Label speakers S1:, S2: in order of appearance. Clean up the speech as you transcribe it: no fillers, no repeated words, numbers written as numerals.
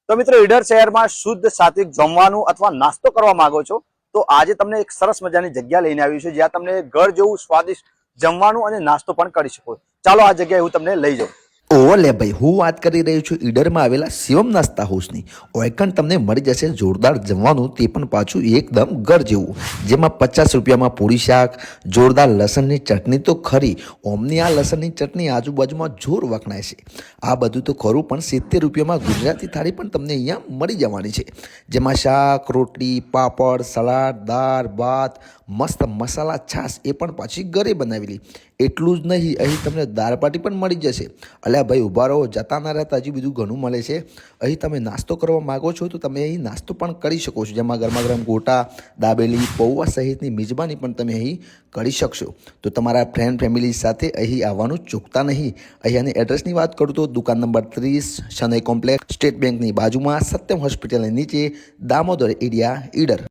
S1: તો મિત્રો ઈડર શહેરમાં શુદ્ધ સાત્વિક જમવાનું અથવા નાસ્તો કરવા માંગો છો તો આજે તમને એક સરસ મજાની જગ્યા લઈને આવ્યું છે જ્યાં તમને ઘર જેવું સ્વાદિષ્ટ જમવાનું અને નાસ્તો પણ કરી શકો. ચાલો આ જગ્યાએ હું તમને લઈ જાઉં.
S2: ઓલે ભાઈ, હું વાત કરી રહ્યો છું ઈડરમાં આવેલા શિવમ નાસ્તા હાઉસની. ઓયકણ તમને મળી જશે જોરદાર જમવાનું, તે પણ પાછું એકદમ ઘર જેવું, જેમાં 50 રૂપિયામાં પૂરી શાક, જોરદાર લસણની ચટણી તો ખરી. ઓમની આ લસણની ચટણી આજુબાજુમાં જોર વખણાય છે. આ બધું તો ખરું, પણ 70 રૂપિયામાં ગુજરાતી થાળી પણ તમને અહીંયા મળી જવાની છે, જેમાં શાક, રોટલી, પાપડ, સલાડ, દાળ, ભાત, મસ્ત મસાલા છાશ, એ પણ પાછી ઘરે બનાવેલી. એટલું જ નહીં, અહીં તમને દાળ બાટી પણ મળી જશે. અલ્યા ભાઈ, ઊભા રહો, જતા ના રહેતા, હજી બીજું ઘણું મળે છે. અહીં તમે નાસ્તો કરવા માગો છો તો તમે અહીં નાસ્તો પણ કરી શકો છો, જેમાં ગરમા ગરમ ગોટા, દાબેલી, પૌવા સહિતની મિજબાની પણ તમે અહીં કરી શકશો. તો તમારા ફ્રેન્ડ ફેમિલી સાથે અહીં આવવાનું ચૂકતા નહીં. અહીંયાની એડ્રેસની વાત કરું તો દુકાન નંબર 30, શનઈ કોમ્પ્લેક્સ, સ્ટેટ બેંકની બાજુમાં, સત્યમ હોસ્પિટલની નીચે, દામોદર એરિયા, ઈડર.